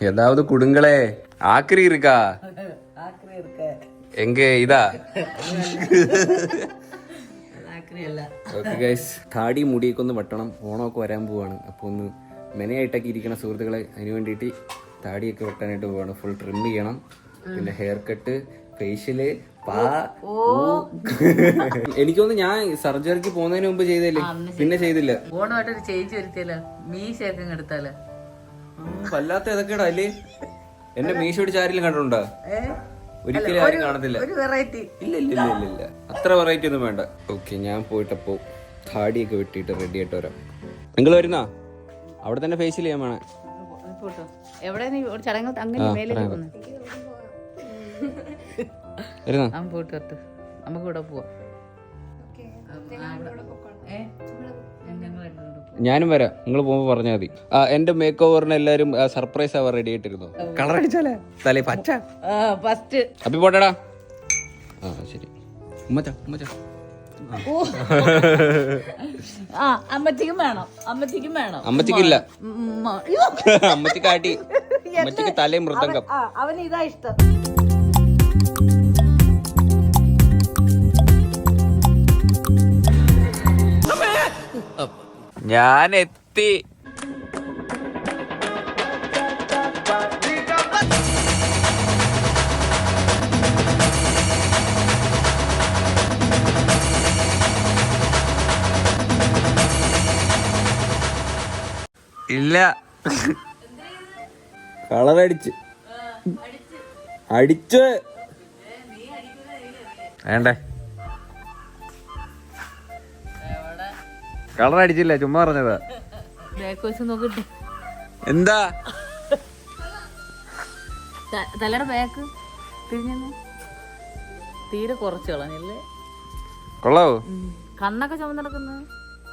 ஏதாவது குடுங்களே. ஆக்கிரி இருக்கா? எங்க இதா? ഓക്കെ ഗൈസ്, താടി മുടിയൊക്കെ ഒന്ന് വെട്ടണം. ഓണമൊക്കെ വരാൻ പോവാണ്. അപ്പോൾ ഒന്ന് മെനയായിട്ടൊക്കെ ഇരിക്കണ സുഹൃത്തുക്കളെ, അതിന് വേണ്ടിയിട്ട് താടിയൊക്കെ വെട്ടാനായിട്ട് പോവാണ്. ഫുൾ ട്രിം ചെയ്യണം. പിന്നെ ഹെയർ കട്ട്, ഫേഷ്യല്, എനിക്കൊന്ന് ഞാൻ സർജറിക്ക് പോകുന്നതിന് മുമ്പ് ചെയ്തല്ലേ, പിന്നെ ചെയ്തില്ല. ഓണമായിട്ടൊരു ചേഞ്ച് വരുത്തിയല്ലോ, മീശയൊക്കെ എടുത്താലോ. വല്ലാത്ത ഏതൊക്കെയാടാ അല്ലേ? എന്റെ മീശ പിടിച്ച ആരെങ്കിലും കണ്ടിട്ടുണ്ടോ? ഒരിക്കലും ആരും കാണത്തില്ല. ഇല്ല ഇല്ല ഇല്ല ഇല്ല ഇല്ല, അത്ര വെറൈറ്റി ഒന്നും വേണ്ട. ഓക്കെ, ഞാൻ പോയിട്ടപ്പോ താടിയൊക്കെ വെട്ടിയിട്ട് റെഡി ആയിട്ട് വരാം. നിങ്ങൾ വരുന്നാ? അവിടെ തന്നെ ഫേഷ്യൽ ചെയ്യാൻ വേണേ. ഞാനും വരാം, നിങ്ങൾ പോകുമ്പോ പറഞ്ഞാൽ മതി. എന്റെ മേക്ക് ഓവറിന് എല്ലാരും സർപ്രൈസ് ആവാൻ റെഡി ആയിട്ടിരുന്നു. കളർ അടിച്ചാലേ തലേ പച്ച ഫസ്റ്റ് അപ്പി പോട്ടടാ. ശരി. അമ്മച്ചിക്കില്ല, അമ്മച്ചിക്കാട്ടി. അമ്മച്ചിക്ക് തലയും മൃദംഗം. അവന് ഇതാ ഇഷ്ടം. ഞാൻ എത്തി. ഇല്ല, കളറടിച്ച് അടിച്ച് വേണ്ടേ? കളർ അടിച്ചില്ല, ചുമ്മാ പറഞ്ഞതാ. എന്താ തലയുടെ ബാക്ക് തിരിഞ്ഞു തീരെ കുറച്ച് കളഞ്ഞല്ലേ? കൊള്ളാവോ? കണ്ണൊക്കെ ചുമന്നെടുക്കുന്ന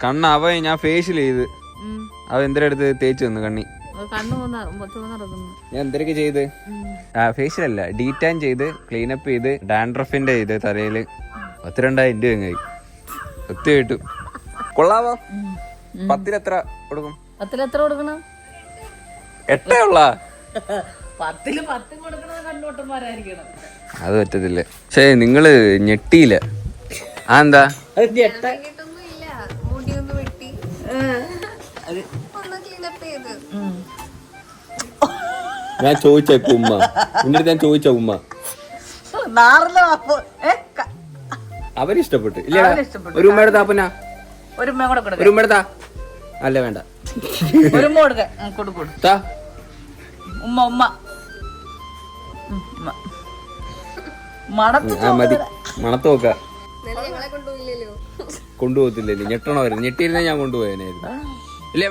കണ്ണ് അവ ഞാൻ ഫേഷ്യൽ ചെയ്ത് അവ എന്തിനാ എടുത്ത് തേച്ച് തന്നു കണ്ണി. ഞാൻ എന്തൊക്കെ ചെയ്ത്? ഫേഷ്യൽ അല്ല, ഡീറ്റാൻ ചെയ്ത്, ക്ലീനപ്പ് ചെയ്ത്, ഡാൻഡ്രഫിന്റെ ചെയ്ത് തലയില് 12,000 രൂപ എങ്ങായി. ഒത്തി കിട്ടും. കൊള്ളാവോ? 10 എത്ര കൊടുക്കും? 10 എത്ര കൊടുക്കണം? 8 ഉള്ള 10 കൊടുക്കണത് കണ്ണോട്ടന്മാരായിരിക്കണം. അത് പറ്റത്തില്ല. പക്ഷേ നിങ്ങള് ഞെട്ടിയില്ല. എന്താ ഞാൻ ചോദിച്ചേക്കും ഉമ്മ, എന്നിട്ട് ഞാൻ ചോദിച്ച ഉമ്മ അവരിഷ്ടപ്പെട്ടു ഇല്ല. ഒരു ഉമ്മ എടുത്താ പിന്നെ ഒരു ഉമ്മ എടുത്താ. അല്ല വേണ്ട, മതി. മണത്ത് നോക്ക. കൊണ്ടുപോകത്തില്ലല്ലോ, ഞെട്ടണമായിരുന്നു. ഞെട്ടിയിരുന്നേ ഞാൻ കൊണ്ടുപോയനായിരുന്നു. ഇല്ലേ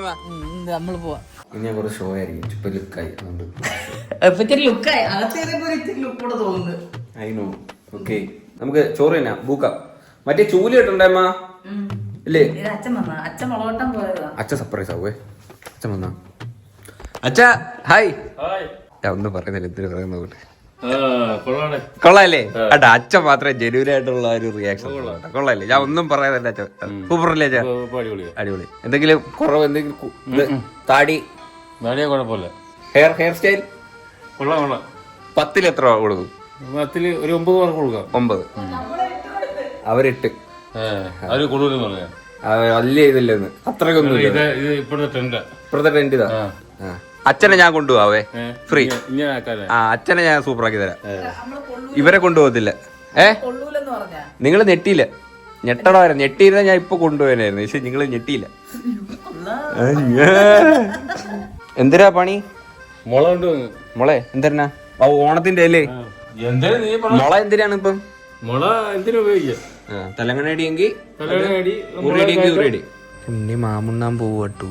നമ്മള് പോവാ. ഇനി ഞാൻ കുറച്ച് ഷോ ആയിരിക്കും. ഇപ്പൊ ലുക്കായി ഓക്കെ. നമുക്ക് ചോറ് തന്നെ ബൂക്കാം. മറ്റേ ചൂല് കിട്ടണ്ടേമ്മ ഇല്ലേ? അച്ഛൻ സർപ്രൈസ് ആവേ. അച്ഛൻ വന്നാ. അച്ഛ ഹായ്. ഒന്നും പറയുന്നില്ല, എന്തിനു പറയുന്ന പോലെ. കൊള്ളാല്ലേ? അട്ടാ അച്ഛൻ മാത്രമേ ജെന്യൂൻ ആയിട്ടുള്ള ഒരു റിയാക്ഷൻ. കൊള്ളാല്ലേ? ഞാൻ ഒന്നും പറയാതല്ല. അച്ഛൻ സൂപ്പറല്ലേ? അച്ഛൻ അടിപൊളി. എന്തെങ്കിലും കുറവ്? എന്തെങ്കിലും താടി കുഴപ്പമില്ല. ഹെയർ സ്റ്റൈൽ 10 എത്ര കൊടുക്കും? 10 ഒരു 9 മാർക്ക് കൊടുക്കാം. 9. അവരിട്ട് കൂടുതൽ വലിയ ഇതില്ലെന്ന് അത്രക്കൊന്നും. ഇപ്പോഴത്തെ ട്രെൻഡ് ഇതാ. അച്ഛനെ ഞാൻ കൊണ്ടുപോവേ ഫ്രീ. അച്ഛനെ ഞാൻ സൂപ്പറാക്കി തരാം. ഇവരെ കൊണ്ടുപോകത്തില്ല. നിങ്ങൾ ഞെട്ടിയില്ല. ഞെട്ടണമായിരുന്നു. ഞെട്ടിയിരുന്ന ഞാൻ ഇപ്പൊ കൊണ്ടുപോകാനായിരുന്നു. പക്ഷെ നിങ്ങള് ഞെട്ടിയില്ല. എന്തിനാ പണി? മുളെ എന്തിനാ? ഓണത്തിന്റെ അല്ലേ? മുള എന്തിനാണ് ഇപ്പം? തലങ്ങണടിയെങ്കിൽ ഉറിയടി. ഉണ്ണി മാമുണ്ണാൻ പോവട്ടു.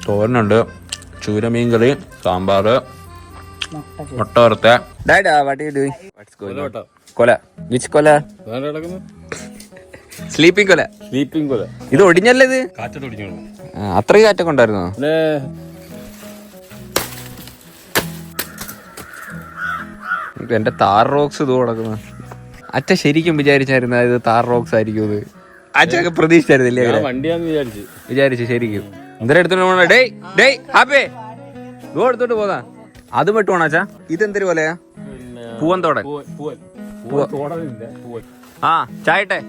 തോരനുണ്ട്, ചൂരമീൻ കറി, സാമ്പാറ്, മുട്ട വറുത്ത. കൊല. വിച്ച് കൊല? സ്ലീപ്പിംഗ് കൊല. ഇത് ഒടിഞ്ഞല്ലേ? ഇത് അത്രയും കാറ്റൊക്കെ ഉണ്ടായിരുന്നോ? എന്റെ താർ റോക്സ് ഇത് കൊടുക്കുന്നു. അച്ഛൻ ശരിക്കും വിചാരിച്ചായിരുന്നു ഇത് താർ റോക്സ് ആയിരിക്കും. ഇത് അച്ഛനൊക്കെ പ്രതീക്ഷിച്ചായിരുന്നില്ലേ ഞാൻ വണ്ടിയാന്ന് വിചാരിച്ചു ശരിക്കും. എന്തിനാ എടുത്തോണ്ട് പോണ? ഡേയ് ഡേയ് ഹാപ്പേ ദോ എടുത്തോട്ട് പോതാ. അത് വിട്ടു പോണ അച്ഛാ. ഇതെന്തൊരു പോലെയാ? പൂവന്തോടൻ. ആ ചായട്ടെ.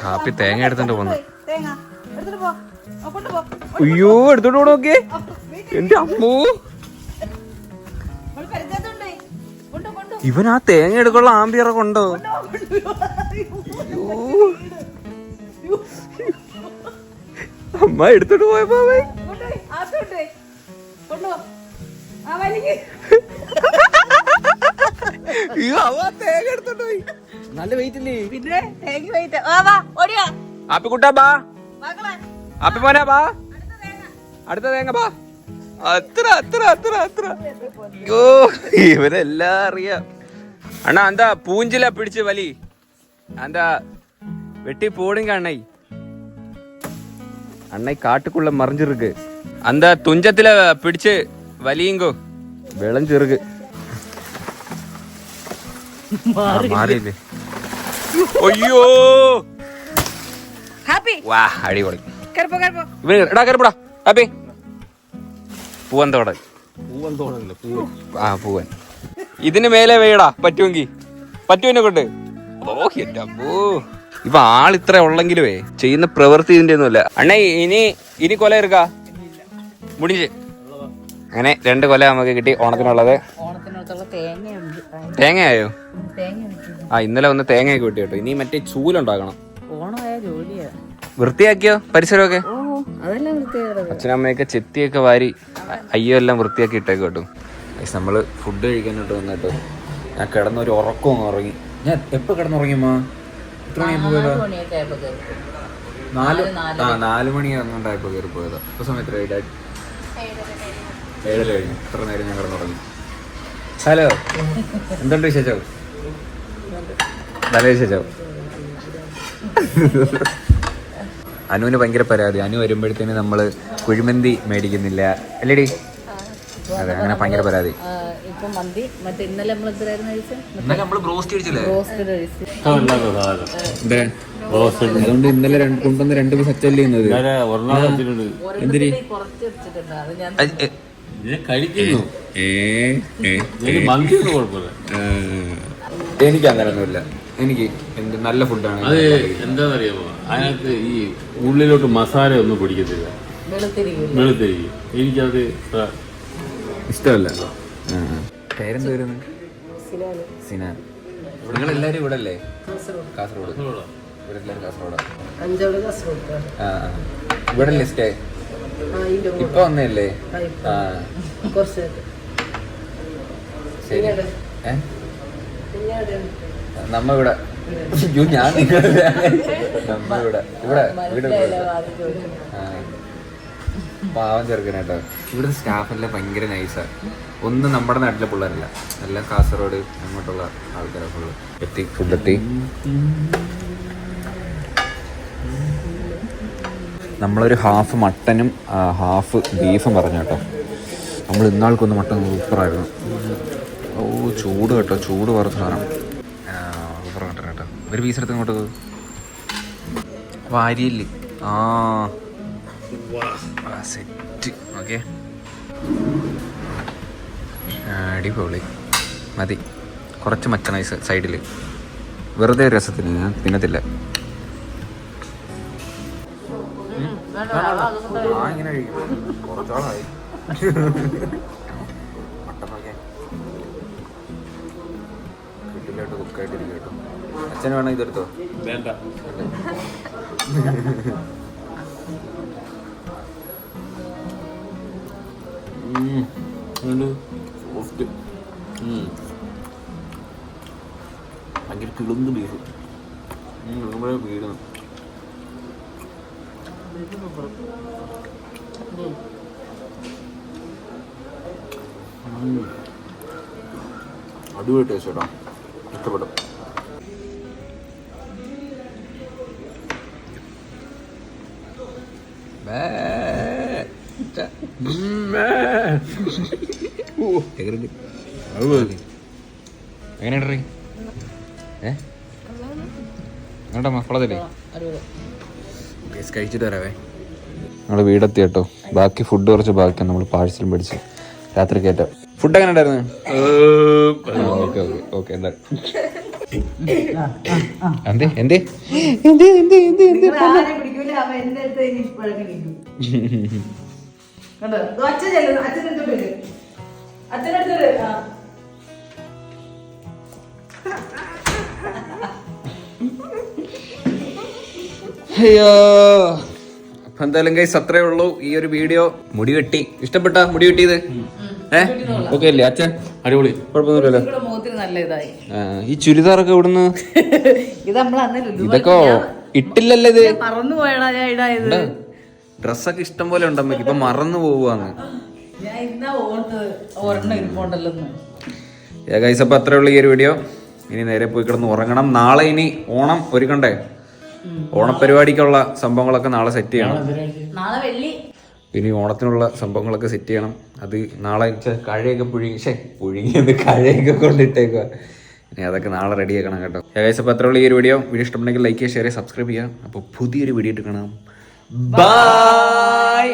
കാപ്പി തേങ്ങ എടുത്തോണ്ട് പോന്നു. അയ്യോ എടുത്തോണ്ട് പോണ നോക്കിയേ. എന്റെ അമ്മൂ, ഇവൻ ആ തേങ്ങ എടുക്കാനുള്ള ആംബിയറൊക്കെ ഉണ്ടോ? അമ്മ എടുത്തോട്ട് പോയപ്പോ തേങ്ങ എടുത്തോട്ട് പോയി. നല്ല വെയിറ്റ് ഇല്ലേ? പിന്നെ ആപ്പിക്കുട്ടാ ബാ, ആപ്പി മോനാ ബാ, അടുത്ത തേങ്ങ ബാ. അത്ര അത്ര അത്ര അത്ര. അയ്യോ ഇവരെല്ലാം അറിയാം. അണ്ണാ എന്താ പൂഞ്ചില പിടിച്ച് വലി, എന്താ വെട്ടി പോടുങ്ക അണ്ണை. அன்னை காட்டுக்குள்ள மறைஞ்சிருக்கு. அந்த துஞ்சத்துல பிடிச்சு வலியுங்கோ, விளைஞ்சிருக்கு. மாறிடு. ஐயோ ഹാപ്പി വാ അടിപൊളി. കരപ്പോ കരപ്പോ എടാ കരപ്പടാ ഹാപ്പി. പൂവന്തോടൻ. ആ പൂവൻ. ഇതിന് മേലെ വേടാ പറ്റുമെങ്കി. പറ്റുവിനെ കൊണ്ട്. ഓ എന്റെ അമ്മോ, ഇപ്പൊ ആളിത്ര ഉള്ളെങ്കിലുവേ ചെയ്യുന്ന പ്രവൃത്തി ഇതിന്റെ ഒന്നുമില്ല. അണ്ണേ ഇനി കൊല എടുക്ക മുടിഞ്ഞ്. അങ്ങനെ 2 കൊല നമുക്ക് കിട്ടി ഓണത്തിനുള്ളത്. തേങ്ങയായോ? ആ ഇന്നലെ ഒന്ന് തേങ്ങയൊക്കെ കിട്ടി കേട്ടോ. ഇനി മറ്റേ ചൂലുണ്ടാക്കണം. വൃത്തിയാക്കിയോ പരിസരമൊക്കെ? അച്ഛനമ്മയൊക്കെ ചെത്തിയൊക്കെ വാരി അയ്യോ എല്ലാം വൃത്തിയാക്കി ഇട്ടേക്ക് കേട്ടോ. നമ്മള് ഫുഡ് കഴിക്കാനായിട്ട് വന്നിട്ടോ. ഞാൻ കിടന്നൊരു ഉറക്കം ഉറങ്ങി. ഞാൻ എപ്പോ കിടന്നുറങ്ങിയമ്മ? 4 മണി അങ്ങോട്ടായപ്പോ കയറി പോയതാ. ഇപ്പൊ സമയത്ത് 7 കഴിഞ്ഞു. ഇത്ര നേരം ഞാൻ കിടന്നുറങ്ങി. ഹലോ, എന്തുണ്ട് വിശേഷം? നല്ല വിശേഷം. അനുവിന് ഭയങ്കര പരാതി. അനു വരുമ്പോഴത്തേന് നമ്മള് കുഴിമന്തി മേടിക്കുന്നില്ല അല്ലേടി? അതെ, അങ്ങനെ ഭയങ്കര പരാതി. ഇന്നലെ നമ്മള് ബ്രോസ്റ്റ് കഴിച്ചില്ലേ? അതുകൊണ്ട് ഇന്നലെ കൊണ്ടുവന്ന് 2 പീസ് അച്ചല്ലേ ചെയ്യുന്നത്. എന്തിരി എനിക്ക് അങ്ങനൊന്നുമില്ല. എനിക്ക് എന്ത് നല്ല ഫുഡാണ്. അത് എന്താണെന്നറിയാമോ, അതിനകത്ത് ഈ ഉള്ളിലോട്ട് മസാല ഒന്നും പിടിക്കത്തില്ല, വെളുത്തിരിക്കും. എനിക്കത് ഇഷ്ടമല്ല. പേരെന്ത് വരുന്നു? സിനാൻ. നിങ്ങളെല്ലാരും ഇവിടെ അല്ലേ? കാസർഗോഡ്. ഇവരെല്ലാരും കാസർഗോഡാ. ഇവിടെ അല്ലേ സ്റ്റേ? ഇപ്പൊ വന്നല്ലേ? ആ ശരി. നമ്മ ഇവിടെ ഞാൻ നമ്മ ഇവിടെ വീട് പാവം ചെറുക്കനാട്ടോ. ഇവിടുത്തെ സ്റ്റാഫെല്ലാം ഭയങ്കര നൈസാ. ഒന്നും നമ്മുടെ നാട്ടിലെ പിള്ളേരല്ല, എല്ലാം കാസർഗോഡ് അങ്ങോട്ടുള്ള ആൾക്കാരെ ഫുള്ള്. ഫുഡെത്തി. നമ്മളൊരു ഹാഫ് മട്ടനും ഹാഫ് ബീഫും പറഞ്ഞു കേട്ടോ. നമ്മൾ ഇന്നാൾക്കൊന്ന് മട്ടൻ സൂപ്പറായിരുന്നു. ഓ ചൂട് കേട്ടോ, ചൂട് വറുത്ത സാധനം സൂപ്പർ മട്ടൻ കേട്ടോ. ഒരു പീസ് എടുത്ത് ഇങ്ങോട്ട് വാരിയില്ലേ? ആ സെറ്റ്. ഓക്കെ അടിപൊളി. മതി കുറച്ച് മച്ചണൈസ് സൈഡിൽ, വെറുതെ രസത്തിന്. ഞാൻ തിന്നത്തില്ല. ഇങ്ങനെ കുറച്ചോളായി മട്ടനൊക്കെ വീട്ടിലോട്ട് കുക്കായിട്ടിരിക്കും കേട്ടോ. അച്ഛന് വേണം ഇതെടുത്തോ? വേണ്ട. ഭയങ്കര കിളുന്ന് ബീഫ് വീടുന്നു. അടിപൊളി ടേസ്റ്റ് കേട്ടോ, ഇഷ്ടപ്പെടും. എങ്ങനെയുണ്ടേ? എങ്ങോട്ടാ മക്കളതല്ലേ? കഴിച്ചിട്ട് വരാവേ. നമ്മൾ വീടെത്തി കേട്ടോ. ബാക്കി ഫുഡ് കുറച്ച് ബാക്കിയാണ്, നമ്മൾ പാഴ്സലും മേടിച്ച് രാത്രി കയറ്റാം. ഫുഡ് എങ്ങനെ ഉണ്ടായിരുന്നു? Okay okay okay. എന്താ എന്തേ എന്തേ എന്തേ എന്തേ എന്തേ എന്തേ അയ്യോ. അപ്പൊ എന്തായാലും ഗൈസ് അത്രേ ഉള്ളൂ ഈ ഒരു വീഡിയോ. മുടി വെട്ടി ഇഷ്ടപ്പെട്ട മുടി വെട്ടിയത് ഓക്കെ അല്ലേ അച്ഛൻ? അടിപൊളി, കുഴപ്പമൊന്നുമില്ലല്ലോ. നല്ല ഇതായി. ഈ ചുരിദാറൊക്കെ ഇവിടുന്ന് ഇത് നമ്മളന്ന് ഇതൊക്കെ ഇട്ടില്ലല്ലോ. ഇത് മറന്നു പോയടാ ഞാൻ ഇടായത്. ഡ്രസ്സൊക്കെ ഇഷ്ടം പോലെ ഉണ്ടമ്മക്ക്, ഇപ്പൊ മറന്നു പോവാന്ന്. ഞാൻ ഇന്നാ ഓർത്തത് ഒരെണ്ണം ഇരിപ്പുണ്ടല്ലോന്ന്. ഗൈസ് അപ്പൊ അത്രേ ഉള്ളൂ ഈ ഒരു വീഡിയോ. ഇനി നേരെ പോയി കിടന്ന് ഉറങ്ങണം. നാളെ ഇനി ഓണം ഒരുക്കണ്ടേ? ഓണപരിപാടിക്കുള്ള സംഭവങ്ങളൊക്കെ നാളെ സെറ്റ് ചെയ്യണം. നാളെ വെള്ളി. പിന്നെ ഓണത്തിനുള്ള സംഭവങ്ങളൊക്കെ സെറ്റ് ചെയ്യണം. അത് നാളെ കഴയൊക്കെ പുഴുങ്ങിയത് കഴയൊക്കെ കൊണ്ടിട്ടേക്കുക. ഇനി അതൊക്കെ നാളെ റെഡി ആക്കണം കേട്ടോ. ഗൈസ് അപ്പോൾ അത്രയുള്ള ഈ ഒരു വീഡിയോ ഇഷ്ടമുണ്ടെങ്കിൽ ലൈക്ക് ചെയ്യുക, ഷെയർ ചെയ്യുക, സബ്സ്ക്രൈബ് ചെയ്യുക. അപ്പോൾ പുതിയൊരു വീഡിയോ ഇട്ട് കാണാം. ബൈ.